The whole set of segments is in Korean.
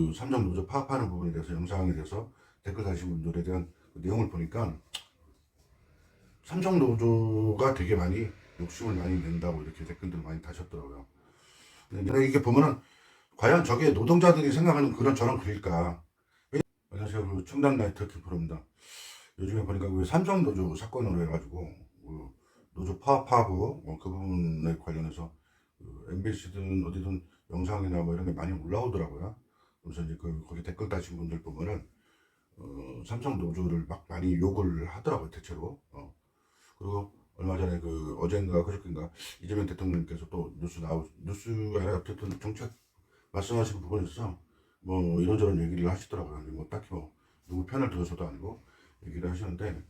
그 삼성 노조 파업하는 부분에 대해서 영상에 대해서 댓글 다신 분들에 대한 그 내용을 보니까 삼성 노조가 되게 많이 욕심을 많이 낸다고 이렇게 댓글들 많이 다셨더라고요. 근데 이게 보면은 과연 저게 노동자들이 생각하는 그런 저런 글일까? 안녕하세요. 그 청담 나이트 키프로입니다. 요즘에 보니까 그 삼성 노조 사건으로 해가지고 그 노조 파업하고 그 부분에 관련해서 그 MBC든 어디든 영상이나 뭐 이런 게 많이 올라오더라고요. 그래서 이제 그 거기 댓글 다신 분들 보면은 삼성 노조를 막 많이 욕을 하더라고요, 대체로. 그리고 얼마 전에 그 어젠가 그저께인가 이재명 대통령께서 또 뉴스가 아니라 어쨌든 정책 말씀하신 부분에 있어서 뭐 이런저런 얘기를 하시더라고요. 뭐 딱히 뭐 누구 편을 들어서도 아니고 얘기를 하시는데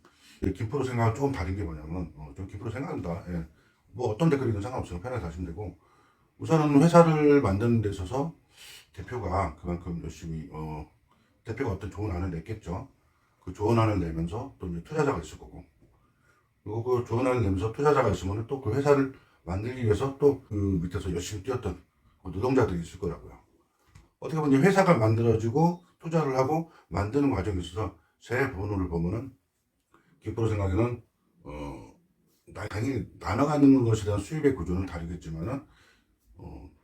김프로 생각은 조금 다른 게 뭐냐면 좀 김프로 생각한다. 예. 뭐 어떤 댓글이든 상관없어요. 편하게 하시면 되고 우선은 회사를 만드는 데 있어서 대표가 그만큼 열심히 대표가 어떤 좋은 안을 냈겠죠. 그 좋은 안을 내면서 또 이제 투자자가 있을 거고 그리고 그 좋은 안을 내면서 투자자가 있으면 또 그 회사를 만들기 위해서 또 그 밑에서 열심히 뛰었던 그 노동자들이 있을 거라고요. 어떻게 보면 회사가 만들어지고 투자를 하고 만드는 과정에 있어서 세 번호를 보면은 김프로 생각에는 당연히 나눠가는 것에 대한 수입의 구조는 다르겠지만은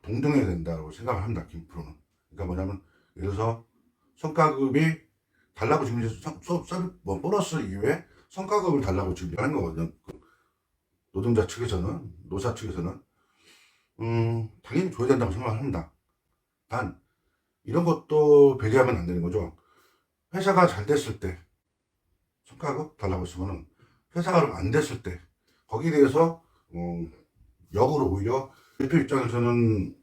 동등해야 된다고 생각을 합니다. 김프로는. 그러니까 뭐냐면 예를 들어서 성과급이 달라고 지금 이제 뭐 보너스 이후에 성과급을 달라고 지금 하는 거거든요. 그 노동자 측에서는 노사 측에서는 당연히 줘야 된다고 생각을 합니다. 단 이런 것도 배제하면 안 되는 거죠. 회사가 잘 됐을 때 성과급 달라고 했으면은 회사가 안 됐을 때 거기에 대해서 역으로 오히려 대표 입장에서는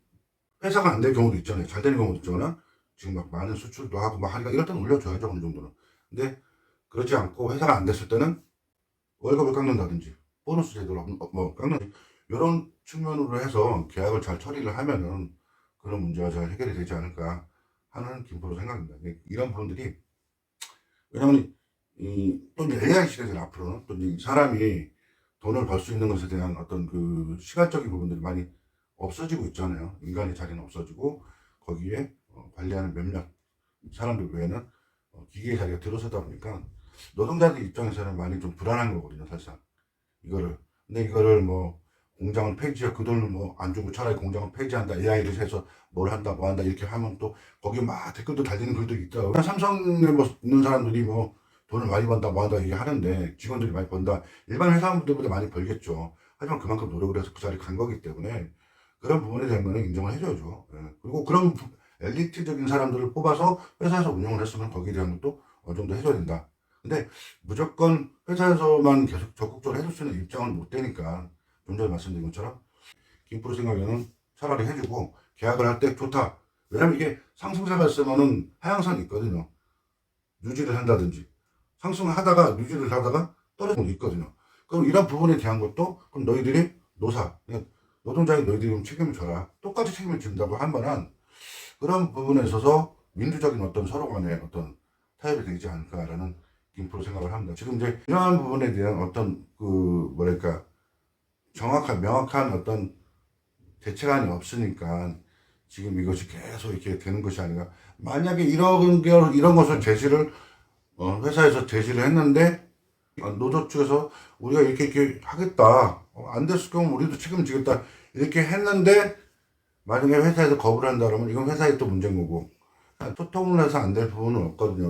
회사가 안 될 경우도 있잖아요. 잘 되는 경우도 있잖아. 지금 막 많은 수출도 하고 막 하니까 이럴 때는 올려줘야죠. 어느 정도는. 근데 그렇지 않고 회사가 안 됐을 때는 월급을 깎는다든지 보너스 제도를 뭐 깎는 이런 측면으로 해서 계약을 잘 처리를 하면은 그런 문제가 잘 해결이 되지 않을까 하는 김포로 생각입니다. 이런 부분들이 왜냐면 또 이제 AI 시대잖아. 앞으로는 또 이제 사람이 돈을 벌 수 있는 것에 대한 어떤 그 시간적인 부분들이 많이 없어지고 있잖아요. 인간의 자리는 없어지고 거기에 관리하는 몇몇 사람들 외에는 기계의 자리가 들어서다 보니까 노동자들 입장에서는 많이 좀 불안한 거거든요, 사실상. 이거를. 근데 이거를 뭐 공장을 폐지해 그 돈을 뭐 안 주고 차라리 공장을 폐지한다, AI를 해서 뭘 한다, 뭐 한다 이렇게 하면 또 거기 막 댓글도 달리는 글도 있더라고요. 삼성에 뭐 있는 사람들이 뭐 돈을 많이 번다, 뭐 한다 이게 하는데 직원들이 많이 번다. 일반 회사원들보다 많이 벌겠죠. 하지만 그만큼 노력을 해서 그 자리에 간 거기 때문에 그런 부분에 대한 거는 인정을 해줘야죠. 예. 그리고 그런 엘리트적인 사람들을 뽑아서 회사에서 운영을 했으면 거기에 대한 것도 어느 정도 해줘야 된다. 근데 무조건 회사에서만 계속 적극적으로 해줄 수 있는 입장은 못 되니까 좀 전에 말씀드린 것처럼 김프로 생각에는 차라리 해주고 계약을 할 때 좋다. 왜냐면 이게 상승세가 있으면은 하향선이 있거든요. 유지를 한다든지 상승을 하다가 유지를 하다가 떨어지는 게 있거든요. 그럼 이런 부분에 대한 것도 그럼 너희들이 노사 그냥 노동자의 너희들이 좀 책임을 져라. 똑같이 책임을 진다고 하면은 그런 부분에 있어서 민주적인 어떤 서로 간의 어떤 타협이 되지 않을까라는 김프로 생각을 합니다. 지금 이제 이러한 부분에 대한 어떤 그 뭐랄까 정확한 명확한 어떤 대책안이 없으니까 지금 이것이 계속 이렇게 되는 것이 아닌가. 만약에 이런 것을 제시를 회사에서 제시를 했는데 노조 측에서 우리가 이렇게 하겠다. 안 됐을 경우 우리도 책임지겠다. 이렇게 했는데 만약에 회사에서 거부를 한다 그러면 이건 회사의 또 문제인 거고 소통을 해서 안 될 부분은 없거든요.